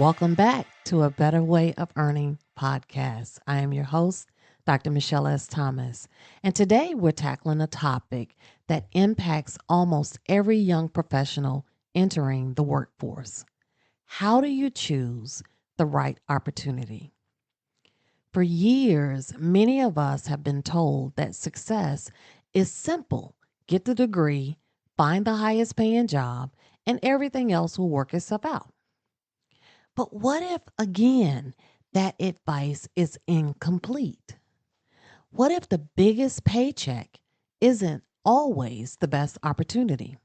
Welcome back to A Better Way of Earning podcast. I am your host, Dr. Michelle S. Thomas, and today we're tackling a topic that impacts almost every young professional entering the workforce. How do you choose the right opportunity? For years, many of us have been told that success is simple: get the degree, find the highest paying job, and everything else will work itself out. But what if, again, that advice is incomplete? What if the biggest paycheck isn't always the best opportunity?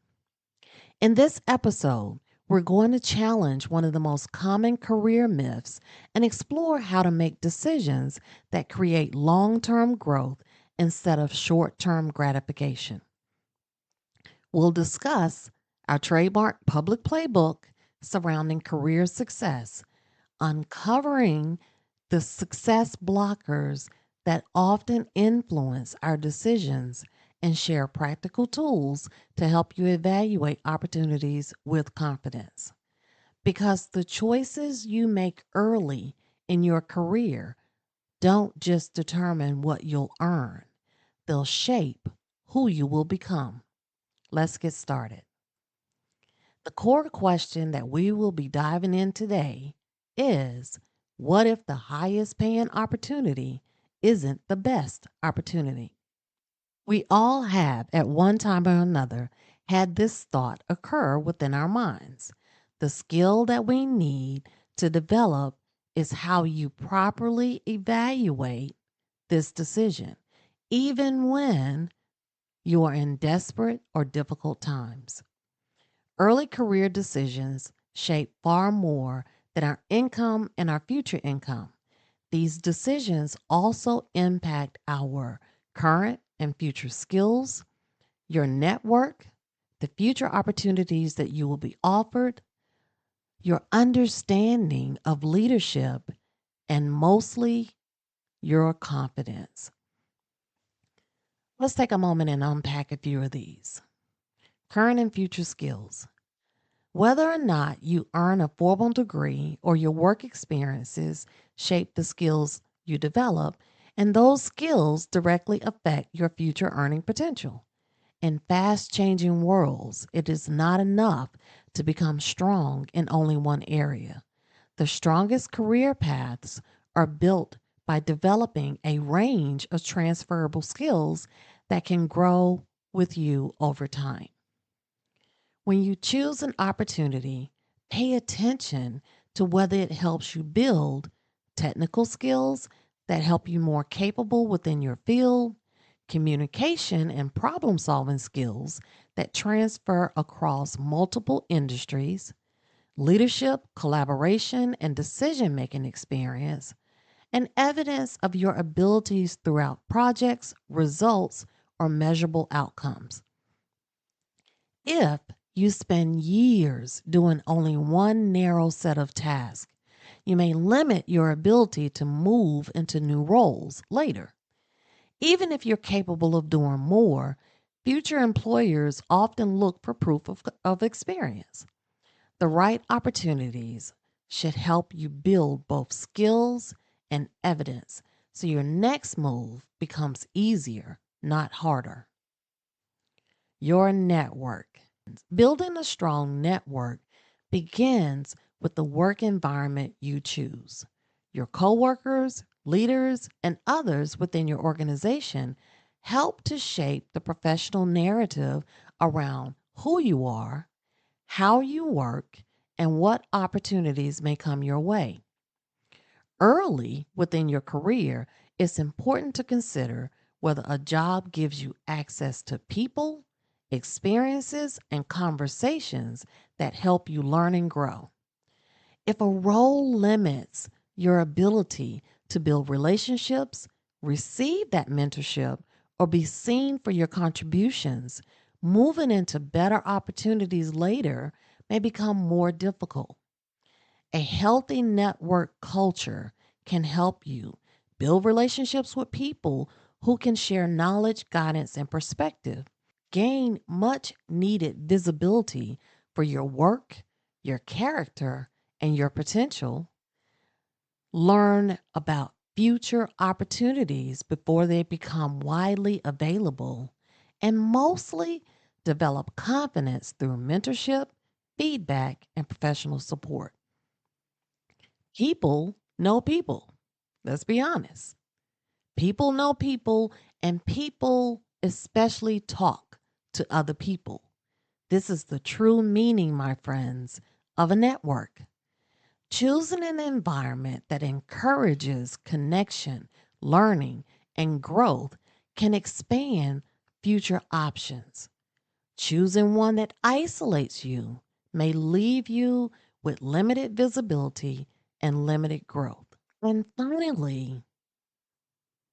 In this episode, we're going to challenge one of the most common career myths and explore how to make decisions that create long term growth instead of short term gratification. We'll discuss our trademark public playbook surrounding career success, uncovering the success blockers that often influence our decisions, and share practical tools to help you evaluate opportunities with confidence. Because the choices you make early in your career don't just determine what you'll earn, they'll shape who you will become. Let's get started. The core question that we will be diving in today is, what if the highest paying opportunity isn't the best opportunity? We all have, at one time or another, had this thought occur within our minds. The skill that we need to develop is how you properly evaluate this decision, even when you are in desperate or difficult times. Early career decisions shape far more than our income and our future income. These decisions also impact our current and future skills, your network, the future opportunities that you will be offered, your understanding of leadership, and mostly your confidence. Let's take a moment and unpack a few of these. Current and future skills. Whether or not you earn a formal degree or your work experiences shape the skills you develop, and those skills directly affect your future earning potential. In fast changing worlds, it is not enough to become strong in only one area. The strongest career paths are built by developing a range of transferable skills that can grow with you over time. When you choose an opportunity, pay attention to whether it helps you build technical skills that help you more capable within your field, communication and problem solving skills that transfer across multiple industries, leadership, collaboration, and decision making experience, and evidence of your abilities throughout projects, results, or measurable outcomes. If you spend years doing only one narrow set of tasks, you may limit your ability to move into new roles later. Even if you're capable of doing more, future employers often look for proof of experience. The right opportunities should help you build both skills and evidence so your next move becomes easier, not harder. Your network. Building a strong network begins with the work environment you choose. Your coworkers, leaders, and others within your organization help to shape the professional narrative around who you are, how you work, and what opportunities may come your way. Early within your career, it's important to consider whether a job gives you access to people, experiences, and conversations that help you learn and grow. If a role limits your ability to build relationships, receive that mentorship, or be seen for your contributions, moving into better opportunities later may become more difficult. A healthy network culture can help you build relationships with people who can share knowledge, guidance, and perspective. Gain much needed visibility for your work, your character, and your potential, learn about future opportunities before they become widely available, and mostly develop confidence through mentorship, feedback, and professional support. People know people. Let's be honest. People know people, and people especially talk to other people. This is the true meaning, my friends, of a network. Choosing an environment that encourages connection, learning, and growth can expand future options. Choosing one that isolates you may leave you with limited visibility and limited growth. And finally,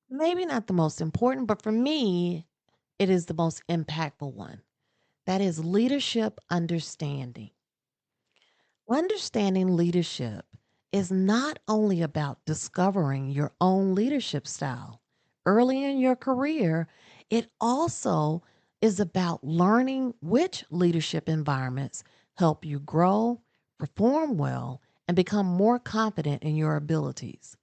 maybe not the most important, but for me, it is the most impactful one. That is leadership understanding. Understanding leadership is not only about discovering your own leadership style early in your career, it also is about learning which leadership environments help you grow, perform well, and become more confident in your abilities.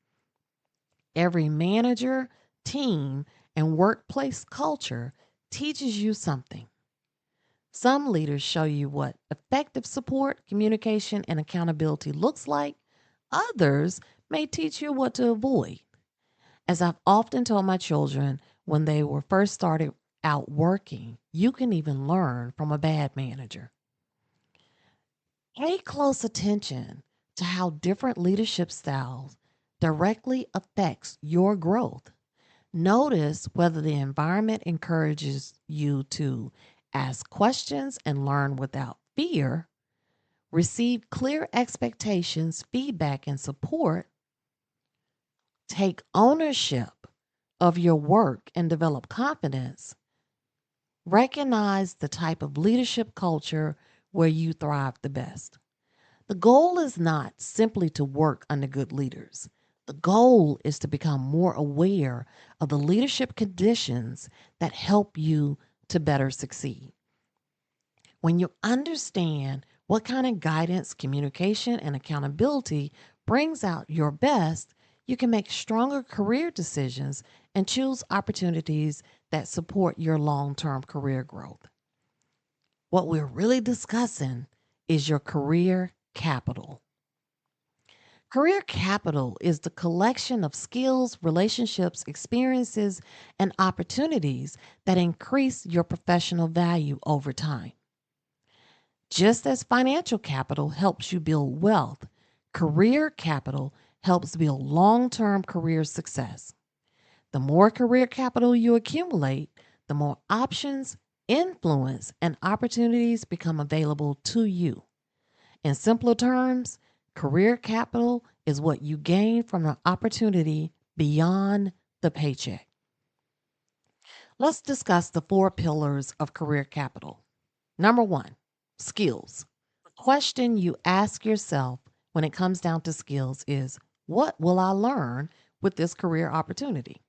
Every manager, team, and workplace culture teaches you something. Some leaders show you what effective support, communication, and accountability looks like. Others may teach you what to avoid. As I've often told my children when they were first started out working, you can even learn from a bad manager. Pay close attention to how different leadership styles directly affects your growth. Notice whether the environment encourages you to ask questions and learn without fear, receive clear expectations, feedback, and support, take ownership of your work and develop confidence, recognize the type of leadership culture where you thrive the best. The goal is not simply to work under good leaders. The goal is to become more aware of the leadership conditions that help you to better succeed. When you understand what kind of guidance, communication, and accountability brings out your best, you can make stronger career decisions and choose opportunities that support your long term career growth. What we're really discussing is your career capital. Career capital is the collection of skills, relationships, experiences, and opportunities that increase your professional value over time. Just as financial capital helps you build wealth, career capital helps build long term career success. The more career capital you accumulate, the more options, influence, and opportunities become available to you. In simpler terms, career capital is what you gain from an opportunity beyond the paycheck. Let's discuss the four pillars of career capital. Number one, skills. The question you ask yourself when it comes down to skills is, what will I learn with this career opportunity?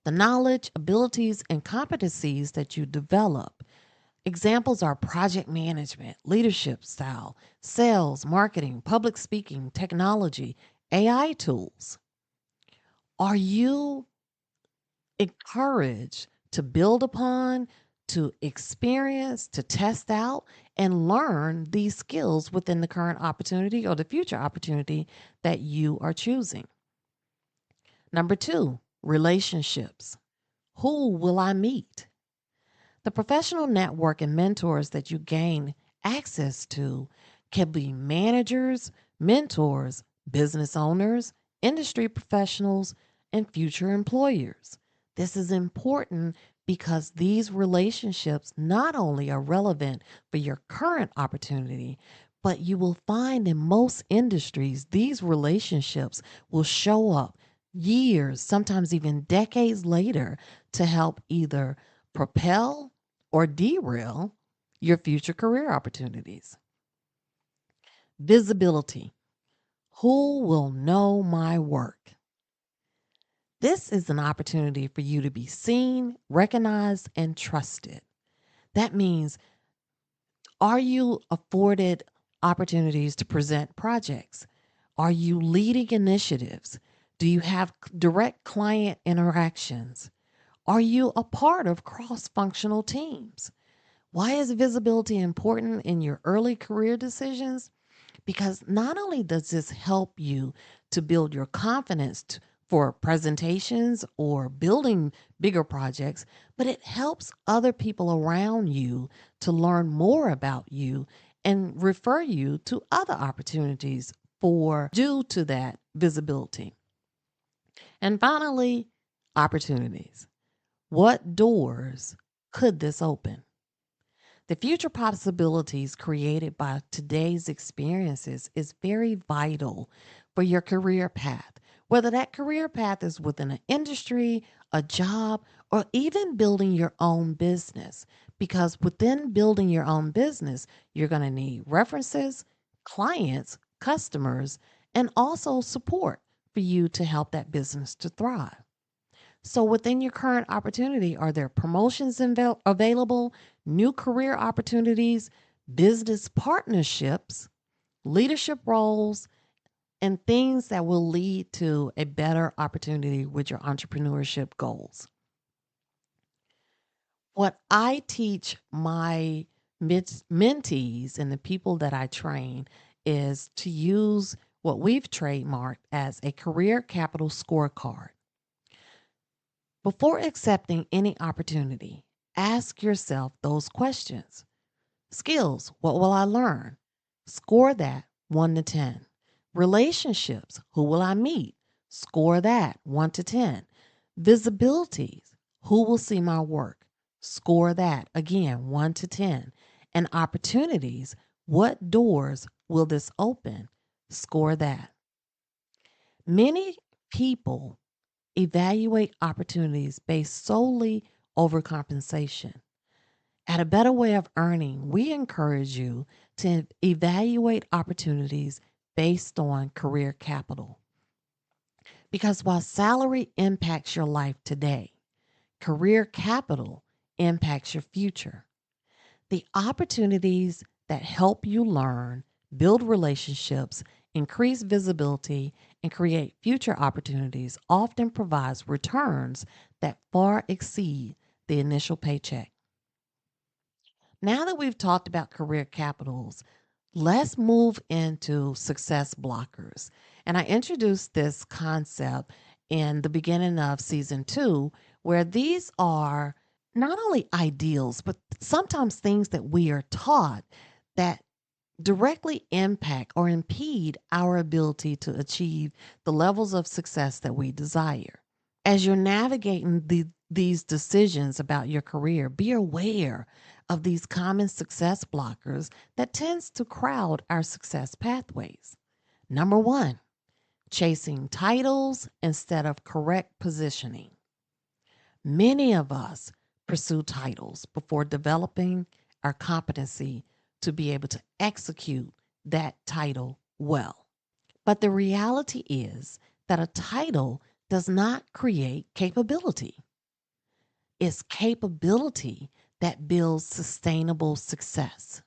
The knowledge, abilities, and competencies that you develop. Examples are project management, leadership style, sales, marketing, public speaking, technology, AI tools. Are you encouraged to build upon, to experience, to test out, and learn these skills within the current opportunity or the future opportunity that you are choosing? Number two, relationships. Who will I meet? The professional network and mentors that you gain access to can be managers, mentors, business owners, industry professionals, and future employers. This is important because these relationships not only are relevant for your current opportunity, but you will find in most industries, these relationships will show up years, sometimes even decades later, to help either propel or derail your future career opportunities. Visibility. Who will know my work? This is an opportunity for you to be seen, recognized, and trusted. That means, are you afforded opportunities to present projects? Are you leading initiatives? Do you have direct client interactions? Are you a part of cross functional teams? Why is visibility important in your early career decisions? Because not only does this help you to build your confidence for presentations or building bigger projects, but it helps other people around you to learn more about you and refer you to other opportunities for due to that visibility. And finally, opportunities. What doors could this open? The future possibilities created by today's experiences is very vital for your career path, whether that career path is within an industry, a job, or even building your own business. Because within building your own business, you're going to need references, clients, customers, and also support for you to help that business to thrive. So, within your current opportunity, are there promotions available, new career opportunities, business partnerships, leadership roles, and things that will lead to a better opportunity with your entrepreneurship goals? What I teach my mentees and the people that I train is to use what we've trademarked as a career capital scorecard. Before accepting any opportunity, ask yourself those questions. Skills, what will I learn? Score that 1 to 10. Relationships, who will I meet? Score that 1 to 10. Visibilities, who will see my work? Score that again 1 to 10. And opportunities, what doors will this open? Score that. Many people evaluate opportunities based solely over compensation. At a better way of earning, we encourage you to evaluate opportunities based on career capital. Because while salary impacts your life today, career capital impacts your future. The opportunities that help you learn, build relationships, increase visibility, and create future opportunities often provides returns that far exceed the initial paycheck. Now that we've talked about career capitals, let's move into success blockers. And I introduced this concept in the beginning of season 2, where these are not only ideals, but sometimes things that we are taught that directly impact or impede our ability to achieve the levels of success that we desire. As you're navigating these decisions about your career, be aware of these common success blockers that tends to crowd our success pathways. Number 1, chasing titles instead of correct positioning. Many of us pursue titles before developing our competency to be able to execute that title well. But the reality is that a title does not create capability. It's capability that builds sustainable success.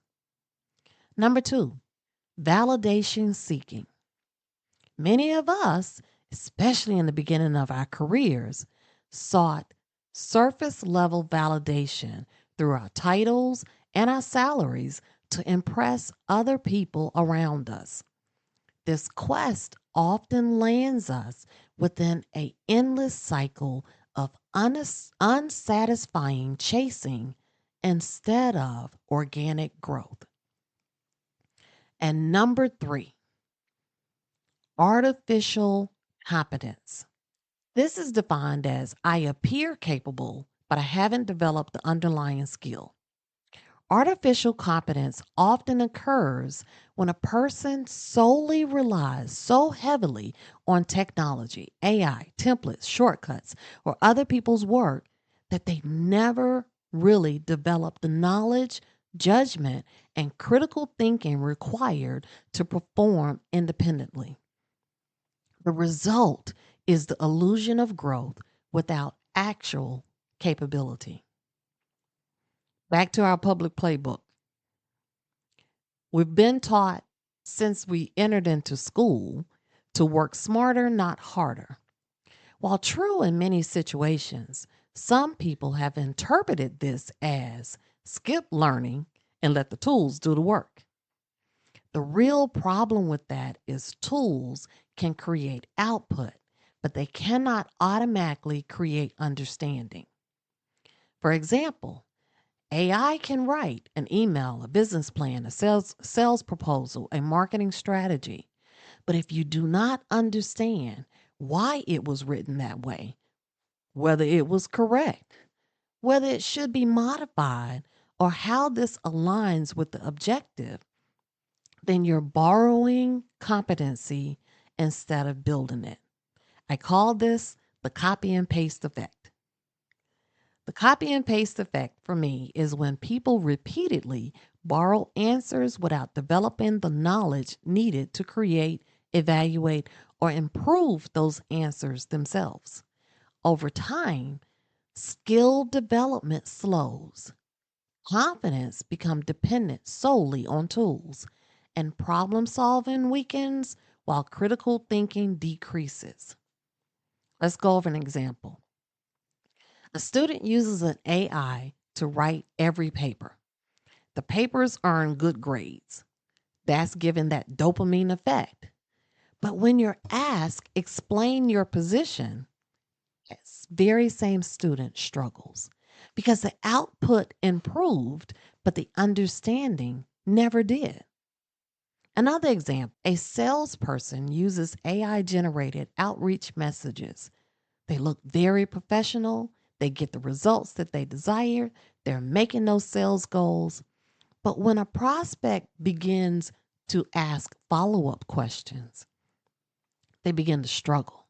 Number 2, validation seeking. Many of us, especially in the beginning of our careers, sought surface level validation through our titles and our salaries to impress other people around us. This quest often lands us within an endless cycle of unsatisfying chasing instead of organic growth. And number 3, artificial competence. This is defined as I appear capable, but I haven't developed the underlying skill. Artificial competence often occurs when a person solely relies so heavily on technology, AI, templates, shortcuts, or other people's work that they never really develop the knowledge, judgment, and critical thinking required to perform independently. The result is the illusion of growth without actual capability. Back to our public playbook. We've been taught since we entered into school to work smarter, not harder. While true in many situations, some people have interpreted this as skip learning and let the tools do the work. The real problem with that is tools can create output, but they cannot automatically create understanding. For example, AI can write an email, a business plan, a sales proposal, a marketing strategy. But if you do not understand why it was written that way, whether it was correct, whether it should be modified, or how this aligns with the objective, then you're borrowing competency instead of building it. I call this the copy and paste effect. The copy and paste effect for me is when people repeatedly borrow answers without developing the knowledge needed to create, evaluate, or improve those answers themselves. Over time, skill development slows. Confidence becomes dependent solely on tools, and problem solving weakens while critical thinking decreases. Let's go over an example. A student uses an AI to write every paper. The papers earn good grades. That's given that dopamine effect. But when you're asked, explain your position, this very same student struggles because the output improved, but the understanding never did. Another example, a salesperson uses AI generated outreach messages. They look very professional. They get the results that they desire. They're making those sales goals. But when a prospect begins to ask follow up questions, they begin to struggle.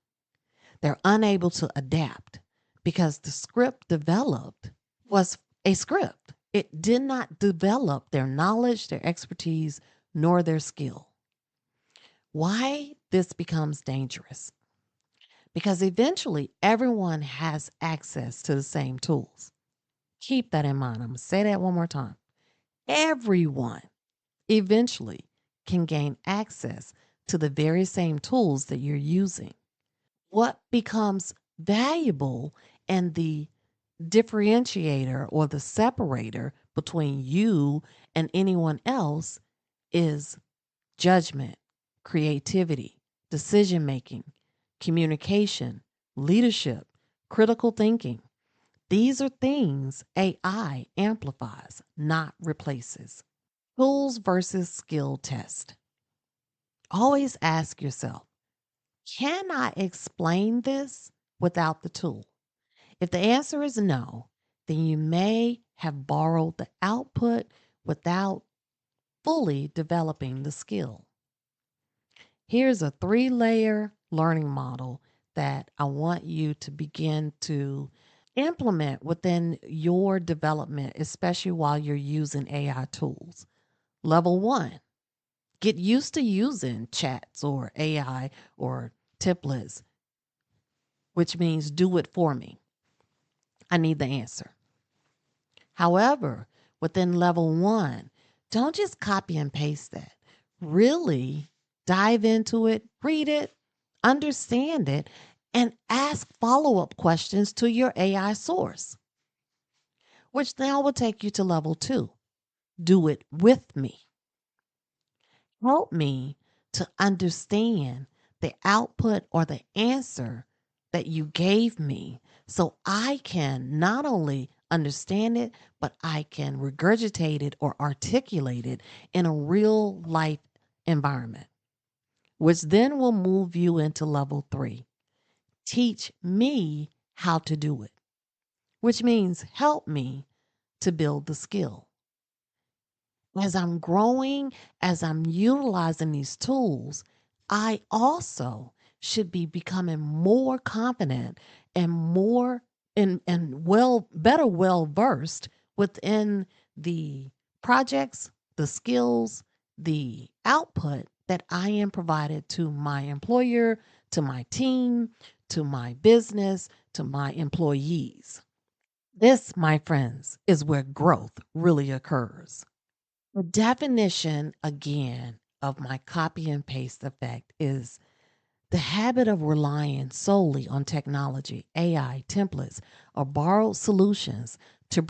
They're unable to adapt because the script developed was a script. It did not develop their knowledge, their expertise, nor their skill. Why this becomes dangerous? Because eventually everyone has access to the same tools. Keep that in mind. I'm going to say that one more time. Everyone eventually can gain access to the very same tools that you're using. What becomes valuable and the differentiator or the separator between you and anyone else is judgment, creativity, decision making, communication, leadership, critical thinking. These are things AI amplifies, not replaces. Tools versus skill test. Always ask yourself, can I explain this without the tool? If the answer is no, then you may have borrowed the output without fully developing the skill. Here's a 3-layer learning model that I want you to begin to implement within your development, especially while you're using AI tools. Level 1, get used to using chats or AI or templates, which means do it for me. I need the answer. However, within level 1, don't just copy and paste that. Really dive into it, read it, understand it, and ask follow up questions to your AI source, which now will take you to level 2. Do it with me. Help me to understand the output or the answer that you gave me so I can not only understand it, but I can regurgitate it or articulate it in a real life environment, which then will move you into level 3. Teach me how to do it, which means help me to build the skill. As I'm growing, as I'm utilizing these tools, I also should be becoming more confident and more and better well versed within the projects, the skills, the output that I am provided to my employer, to my team, to my business, to my employees. This, my friends, is where growth really occurs. The definition, again, of my copy and paste effect is the habit of relying solely on technology, AI, templates, or borrowed solutions to,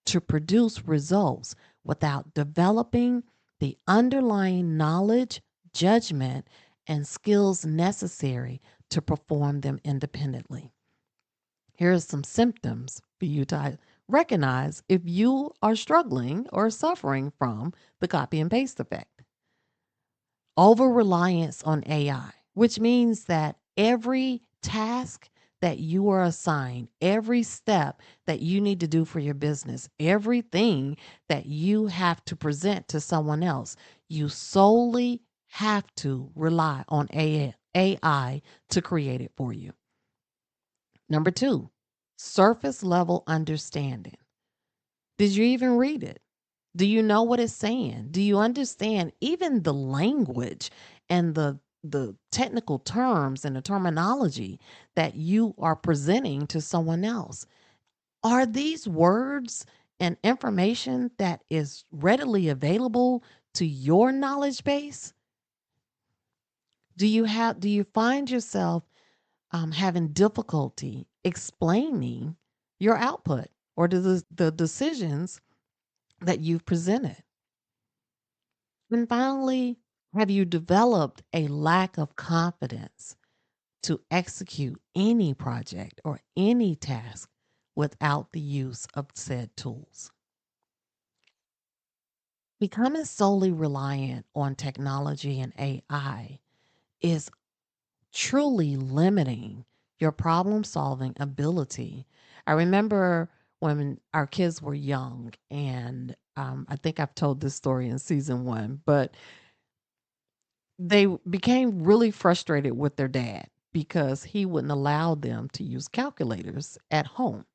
to produce results without developing the underlying knowledge, judgment, and skills necessary to perform them independently. Here are some symptoms for you to recognize if you are struggling or suffering from the copy and paste effect. Over reliance on AI, which means that every task that you are assigned, every step that you need to do for your business, everything that you have to present to someone else, you solely have to rely on AI to create it for you. Number two, surface level understanding. Did you even read it? Do you know what it's saying? Do you understand even the language and the technical terms and the terminology that you are presenting to someone else? Are these words and information that is readily available to your knowledge base? Do you find yourself having difficulty explaining your output or the decisions that you've presented? And finally, have you developed a lack of confidence to execute any project or any task without the use of said tools? Becoming solely reliant on technology and AI is truly limiting your problem solving ability. I remember when our kids were young, and I think I've told this story in season one, but they became really frustrated with their dad because he wouldn't allow them to use calculators at home.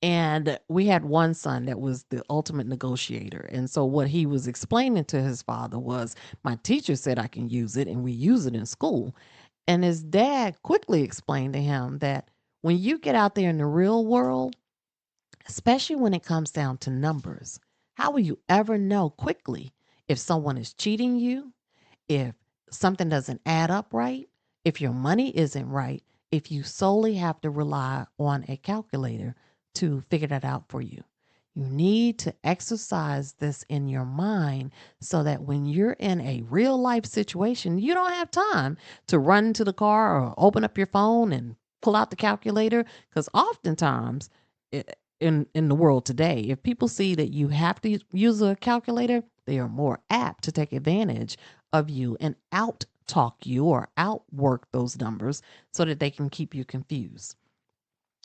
And we had one son that was the ultimate negotiator. And so what he was explaining to his father was, my teacher said I can use it and we use it in school. And his dad quickly explained to him that when you get out there in the real world, especially when it comes down to numbers, how will you ever know quickly if someone is cheating you, if something doesn't add up right, if your money isn't right, if you solely have to rely on a calculator to figure that out for you? You need to exercise this in your mind so that when you're in a real life situation, you don't have time to run to the car or open up your phone and pull out the calculator. Because oftentimes in the world today, if people see that you have to use a calculator, they are more apt to take advantage of you and out talk you or outwork those numbers so that they can keep you confused.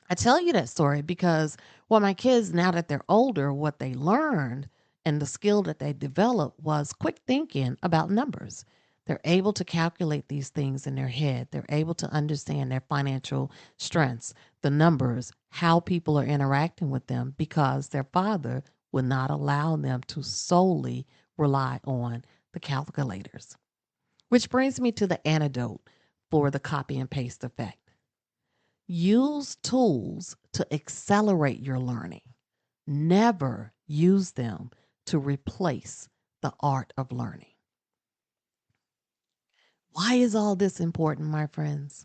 I tell you that story because, well, my kids, now that they're older, what they learned and the skill that they developed was quick thinking about numbers. They're able to calculate these things in their head. They're able to understand their financial strengths, the numbers, how people are interacting with them because their father would not allow them to solely rely on the calculators. Which brings me to the antidote for the copy and paste effect. Use tools to accelerate your learning. Never use them to replace the art of learning. Why is all this important, my friends?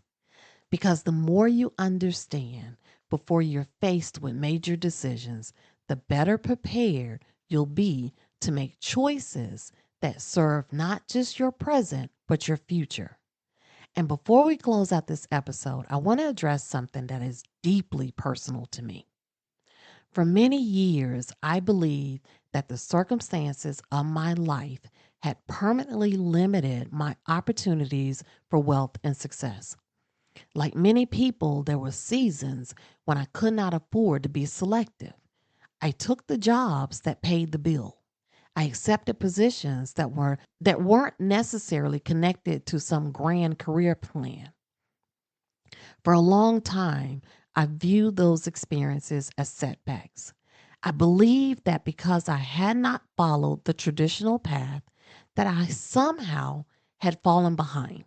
Because the more you understand before you're faced with major decisions, the better prepared you'll be to make choices that serve not just your present, but your future. And before we close out this episode, I want to address something that is deeply personal to me. For many years, I believed that the circumstances of my life had permanently limited my opportunities for wealth and success. Like many people, there were seasons when I could not afford to be selective. I took the jobs that paid the bill. I accepted positions that weren't necessarily connected to some grand career plan. For a long time, I viewed those experiences as setbacks. I believed that because I had not followed the traditional path, that I somehow had fallen behind.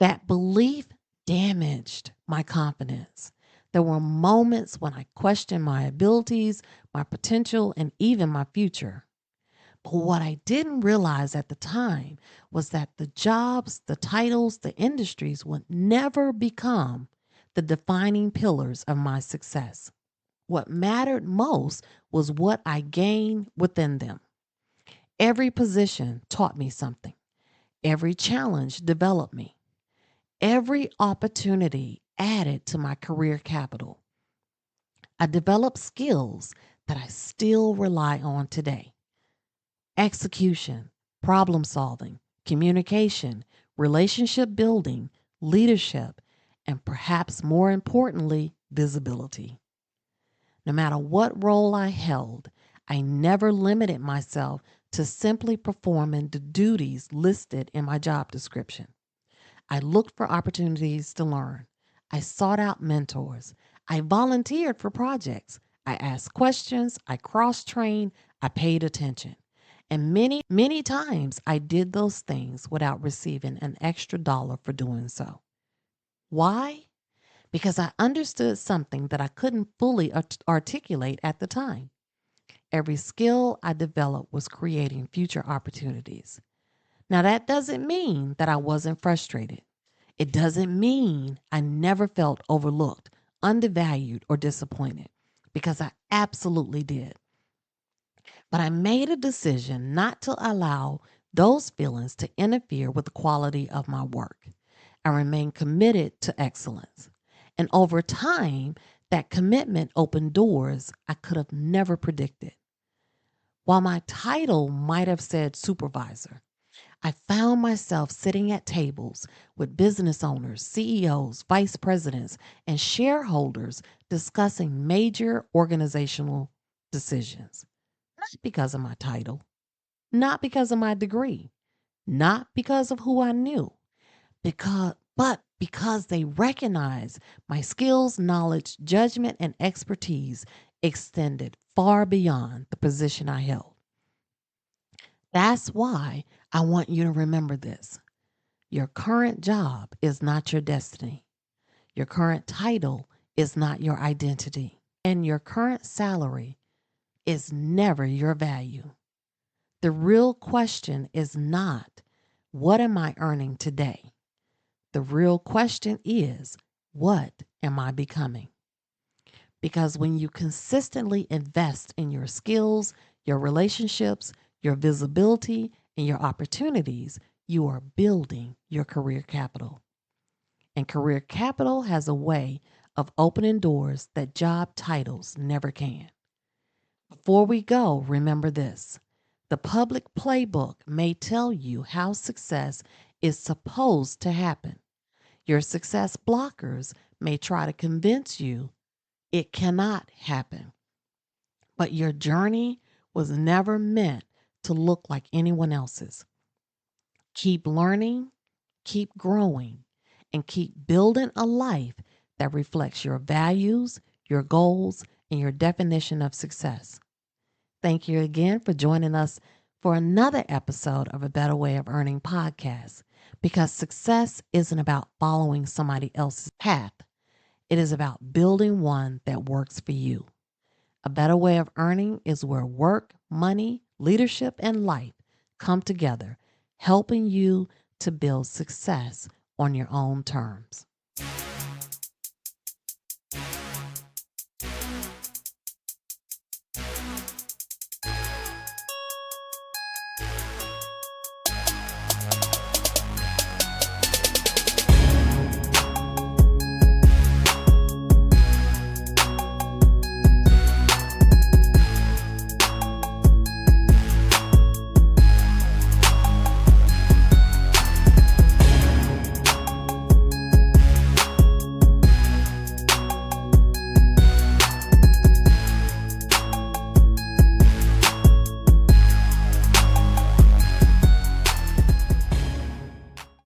That belief damaged my confidence. There were moments when I questioned my abilities, my potential, and even my future. But what I didn't realize at the time was that the jobs, the titles, the industries would never become the defining pillars of my success. What mattered most was what I gained within them. Every position taught me something. Every challenge developed me. Every opportunity added to my career capital. I developed skills that I still rely on today: execution, problem solving, communication, relationship building, leadership, and perhaps more importantly, visibility. No matter what role I held, I never limited myself to simply performing the duties listed in my job description. I looked for opportunities to learn. I sought out mentors. I volunteered for projects. I asked questions. I cross trained. I paid attention. And many times I did those things without receiving an extra dollar for doing so. Why? Because I understood something that I couldn't fully articulate at the time. Every skill I developed was creating future opportunities. Now, that doesn't mean that I wasn't frustrated. It doesn't mean I never felt overlooked, undervalued, or disappointed, because I absolutely did. But I made a decision not to allow those feelings to interfere with the quality of my work. I remained committed to excellence. And over time, that commitment opened doors I could have never predicted. While my title might have said supervisor, I found myself sitting at tables with business owners, CEOs, vice presidents, and shareholders discussing major organizational decisions. Not because of my title, not because of my degree, not because of who I knew, but because they recognized my skills, knowledge, judgment, and expertise extended far beyond the position I held. That's why I want you to remember this. Your current job is not your destiny. Your current title is not your identity. And your current salary is never your value. The real question is not, what am I earning today? The real question is, what am I becoming? Because when you consistently invest in your skills, your relationships, your visibility, and your opportunities, you are building your career capital. And career capital has a way of opening doors that job titles never can. Before we go, remember this. The public playbook may tell you how success is supposed to happen. Your success blockers may try to convince you it cannot happen. But your journey was never meant to look like anyone else's. Keep learning, keep growing, and keep building a life that reflects your values, your goals, and your definition of success. Thank you again for joining us for another episode of A Better Way of Earning podcast, because success isn't about following somebody else's path. It is about building one that works for you. A better way of earning is where work, money, leadership, and life come together, helping you to build success on your own terms.